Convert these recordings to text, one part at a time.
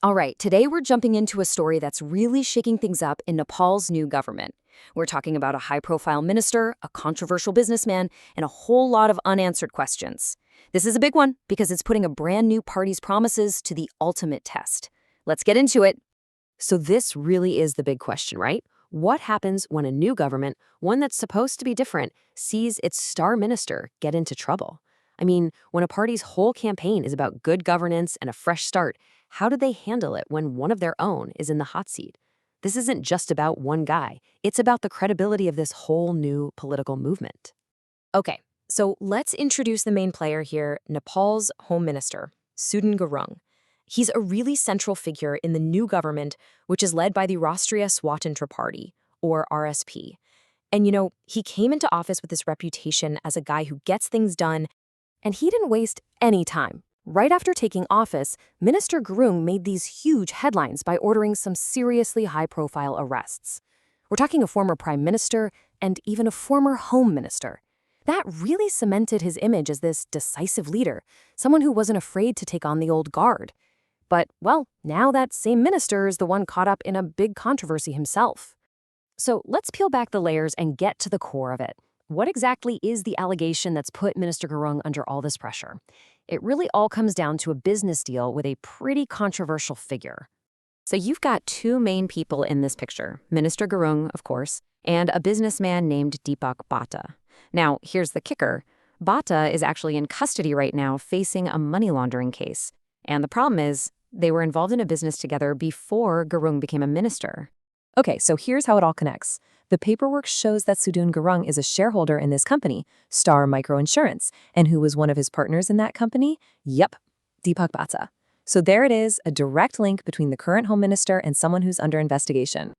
All right, today we're jumping into a story that's really shaking things up in Nepal's new government. We're talking about a high-profile minister, a controversial businessman, and a whole lot of unanswered questions. This is a big one because it's putting a brand new party's promises to the ultimate test. Let's get into it. So this really is the big question, right? What happens when a new government, one that's supposed to be different, sees its star minister get into trouble? I mean, when a party's whole campaign is about good governance and a fresh start, how do they handle it when one of their own is in the hot seat? This isn't just about one guy. It's about the credibility of this whole new political movement. Okay, so let's introduce the main player here, Nepal's Home Minister, Sudan Gurung. He's a really central figure in the new government, which is led by the Rashtriya Swatantra Party, or RSP. And he came into office with this reputation as a guy who gets things done, and he didn't waste any time. Right after taking office, Minister Gurung made these huge headlines by ordering some seriously high-profile arrests. We're talking a former prime minister and even a former home minister. That really cemented his image as this decisive leader, someone who wasn't afraid to take on the old guard. But, well, now that same minister is the one caught up in a big controversy himself. So let's peel back the layers and get to the core of it. What exactly is the allegation that's put Minister Gurung under all this pressure? It really all comes down to a business deal with a pretty controversial figure. So you've got two main people in this picture, Minister Gurung, of course, and a businessman named Deepak Bhatta. Now, here's the kicker. Bhatta is actually in custody right now facing a money laundering case. And the problem is, they were involved in a business together before Gurung became a minister. Okay, so here's how it all connects. The paperwork shows that Sudan Gurung is a shareholder in this company, Star Microinsurance, and who was one of his partners in that company? Yep, Deepak Bhatta. So there it is, a direct link between the current home minister and someone who's under investigation.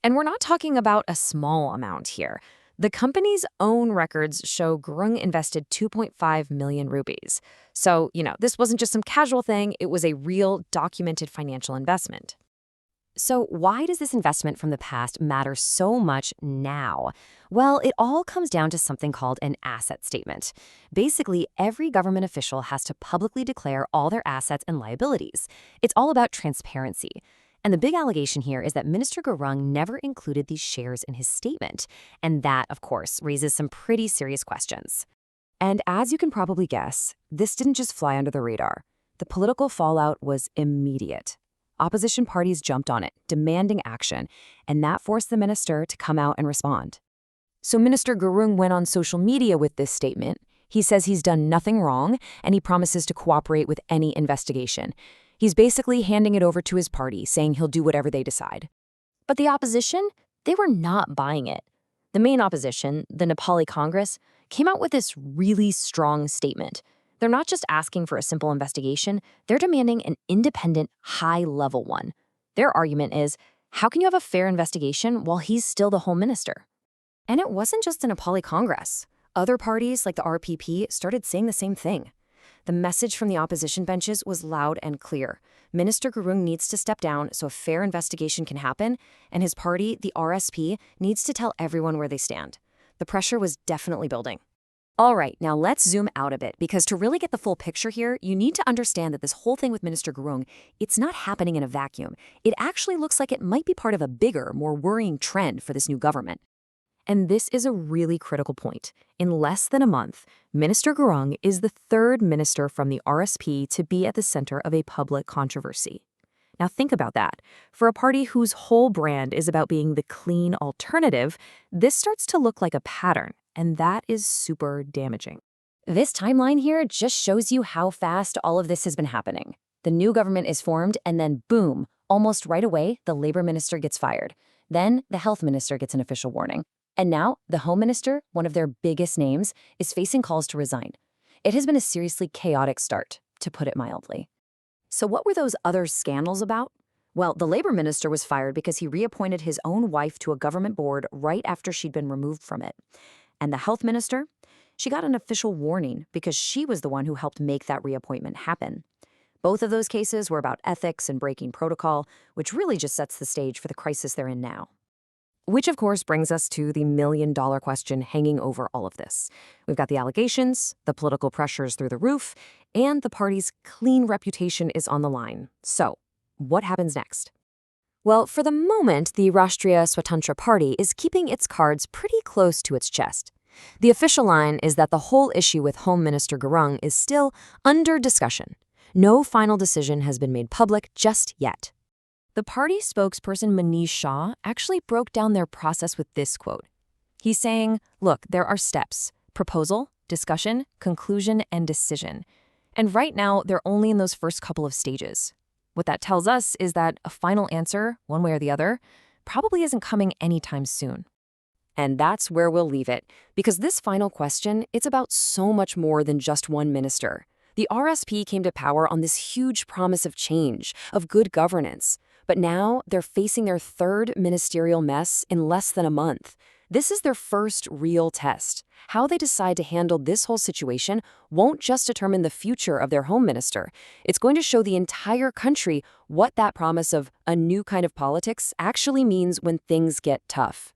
And we're not talking about a small amount here. The company's own records show Gurung invested 2.5 million rupees. So, this wasn't just some casual thing, it was a real documented financial investment. So why does this investment from the past matter so much now? Well, it all comes down to something called an asset statement. Basically, every government official has to publicly declare all their assets and liabilities. It's all about transparency. And the big allegation here is that Minister Gurung never included these shares in his statement. And that, of course, raises some pretty serious questions. And as you can probably guess, this didn't just fly under the radar. The political fallout was immediate. Opposition parties jumped on it, demanding action, and that forced the minister to come out and respond. So Minister Gurung went on social media with this statement. He says he's done nothing wrong, and he promises to cooperate with any investigation. He's basically handing it over to his party, saying he'll do whatever they decide. But the opposition, they were not buying it. The main opposition, the Nepali Congress, came out with this really strong statement. They're not just asking for a simple investigation, they're demanding an independent, high-level one. Their argument is, how can you have a fair investigation while he's still the home minister? And it wasn't just the Nepali Congress. Other parties, like the RPP, started saying the same thing. The message from the opposition benches was loud and clear. Minister Gurung needs to step down so a fair investigation can happen, and his party, the RSP, needs to tell everyone where they stand. The pressure was definitely building. All right, now let's zoom out a bit, because to really get the full picture here, you need to understand that this whole thing with Minister Gurung, it's not happening in a vacuum. It actually looks like it might be part of a bigger, more worrying trend for this new government. And this is a really critical point. In less than a month, Minister Gurung is the third minister from the RSP to be at the center of a public controversy. Now think about that. For a party whose whole brand is about being the clean alternative, this starts to look like a pattern. And that is super damaging. This timeline here just shows you how fast all of this has been happening. The new government is formed, and then boom, almost right away, the labor minister gets fired. Then the health minister gets an official warning. And now the home minister, one of their biggest names, is facing calls to resign. It has been a seriously chaotic start, to put it mildly. So what were those other scandals about? Well, the labor minister was fired because he reappointed his own wife to a government board right after she'd been removed from it. And the health minister? She got an official warning because she was the one who helped make that reappointment happen. Both of those cases were about ethics and breaking protocol, which really just sets the stage for the crisis they're in now. Which, of course, brings us to the million-dollar question hanging over all of this. We've got the allegations, the political pressures through the roof, and the party's clean reputation is on the line. So, What happens next? Well, for the moment, the Rashtriya Swatantra Party is keeping its cards pretty close to its chest. The official line is that the whole issue with Home Minister Gurung is still under discussion. No final decision has been made public just yet. The party spokesperson Manish Shah actually broke down their process with this quote. He's saying, look, there are steps: proposal, discussion, conclusion, and decision. And right now, they're only in those first couple of stages. What that tells us is that a final answer, one way or the other, probably isn't coming anytime soon. And that's where we'll leave it, because this final question, it's about so much more than just one minister. The RSP came to power on this huge promise of change, of good governance. But now they're facing their third ministerial mess in less than a month. This is their first real test. How they decide to handle this whole situation won't just determine the future of their home minister. It's going to show the entire country what that promise of a new kind of politics actually means when things get tough.